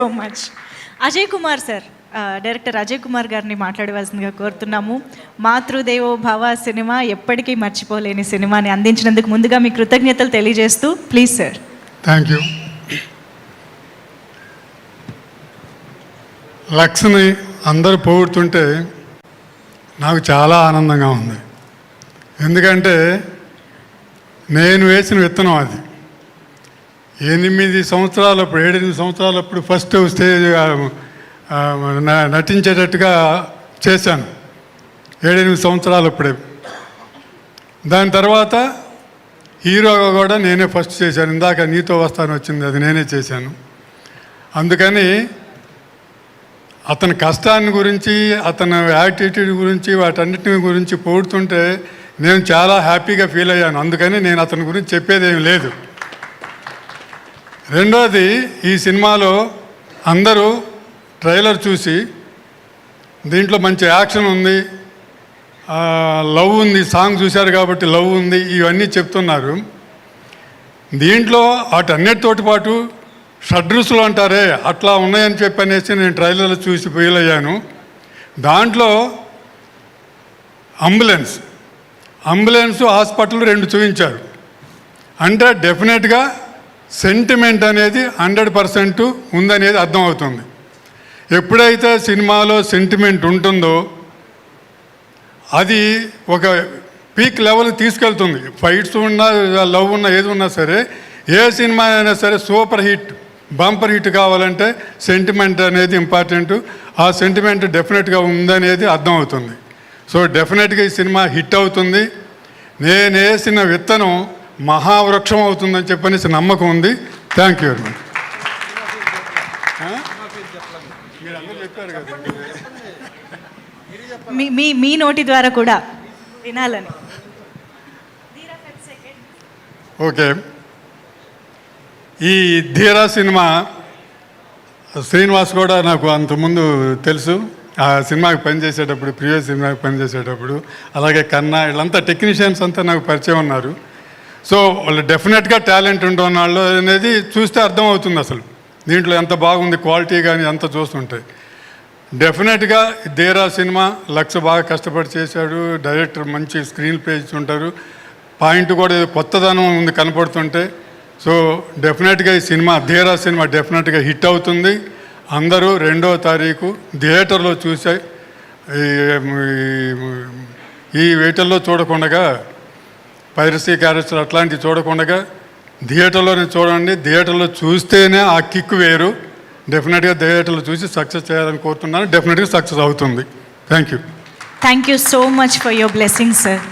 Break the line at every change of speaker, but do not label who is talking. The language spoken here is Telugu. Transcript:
So much. Ajay Kumar sir, director Ajay Kumar గారిని మాట్లాడవలసిందిగా కోరుతున్నాము. మాతృదేవో భవ సినిమా ఎప్పటికీ మర్చిపోలేని సినిమాని అందించినందుకు ముందుగా మీ కృతజ్ఞతలు తెలియజేస్తూ ప్లీజ్ సార్.
Thank you. లక్ష్ని అందరూ పొగుడుతుంటే నాకు చాలా ఆనందంగా ఉంది. ఎందుకంటే నేను వేసిన విత్తనం అది. 8 సంవత్సరాలప్పుడు 7-8 సంవత్సరాలప్పుడు ఫస్ట్ స్టేజ్ నటించేటట్టుగా చేశాను. 7-8 సంవత్సరాలప్పుడే. దాని తర్వాత హీరోగా కూడా నేనే ఫస్ట్ చేశాను. ఇందాక నీతో వస్తాను వచ్చింది, అది నేనే చేశాను. అందుకని అతని కష్టాన్ని గురించి, అతని యాటిట్యూడ్ గురించి, వాటన్నిటిని గురించి పొగుడుతుంటే నేను చాలా హ్యాపీగా ఫీల్ అయ్యాను. అందుకని నేను అతని గురించి చెప్పేదేమి లేదు. రెండోది, ఈ సినిమాలో అందరూ ట్రైలర్ చూసి దీంట్లో మంచి యాక్షన్ ఉంది, లవ్ ఉంది, సాంగ్ చూశారు కాబట్టి లవ్ ఉంది, ఇవన్నీ చెప్తున్నారు. దీంట్లో వాటన్నిటితోటి పాటు షడ్రుసులు అంటారే అట్లా ఉన్నాయని చెప్పనేసి నేను ట్రైలర్లో చూసి ఫీల్ అయ్యాను. దాంట్లో అంబులెన్స్ హాస్పిటల్ 2 చూపించారు. అంటే డెఫినెట్గా సెంటిమెంట్ అనేది 100% ఉందనేది అర్థమవుతుంది. ఎప్పుడైతే సినిమాలో సెంటిమెంట్ ఉంటుందో అది ఒక పీక్ లెవెల్కి తీసుకెళ్తుంది. ఫైట్స్ ఉన్నా, లవ్ ఉన్నా, ఏది ఉన్నా సరే, ఏ సినిమా అయినా సరే సూపర్ హిట్, బంపర్ హిట్ కావాలంటే సెంటిమెంట్ అనేది ఇంపార్టెంట్. ఆ సెంటిమెంట్ డెఫినెట్గా ఉందనేది అర్థమవుతుంది. సో డెఫినెట్గా ఈ సినిమా హిట్ అవుతుంది. నేను వేసిన విత్తనం మహావృక్షం అవుతుందని చెప్పనేసి నమ్మకం ఉంది. Thank you very much.
మీ నోటి ద్వారా కూడా వినాలని.
ఓకే, ఈ ధీరా సినిమా శ్రీనివాస్ కూడా నాకు అంతకుముందు తెలుసు. ఆ సినిమాకి పనిచేసేటప్పుడు, ప్రీవియస్ సినిమాకి పనిచేసేటప్పుడు, అలాగే కన్నా, వీళ్ళంతా టెక్నీషియన్స్ అంతా నాకు పరిచయం ఉన్నారు. సో వాళ్ళు డెఫినెట్గా టాలెంట్ ఉంటున్న వాళ్ళు అనేది చూస్తే అర్థమవుతుంది. అసలు దీంట్లో ఎంత బాగుంది, క్వాలిటీ కానీ అంత చూస్తుంటాయి. డెఫినెట్గా ధీరా సినిమా లక్ష బాగా కష్టపడి చేశాడు. డైరెక్టర్ మంచి స్క్రీన్ ప్లే ఇచ్చుంటారు. పాయింట్ కూడా కొత్తదనం ఉంది కనపడుతుంటే. సో డెఫినెట్గా ఈ సినిమా, ధీరా సినిమా డెఫినెట్గా హిట్ అవుతుంది. అందరూ 2వ తారీఖు థియేటర్లో చూసే, ఈ వేటల్లో చూడకుండా, పైరసీ క్యారెక్టర్ అట్లాంటివి చూడకుండా థియేటర్లోనే చూడండి. థియేటర్లో చూస్తేనే ఆ కిక్ వేరు. డెఫినెట్గా థియేటర్లో చూసి సక్సెస్ చేయాలని కోరుతున్నాను. డెఫినెట్గా సక్సెస్ అవుతుంది. Thank you.
Thank you so much for your blessing sir.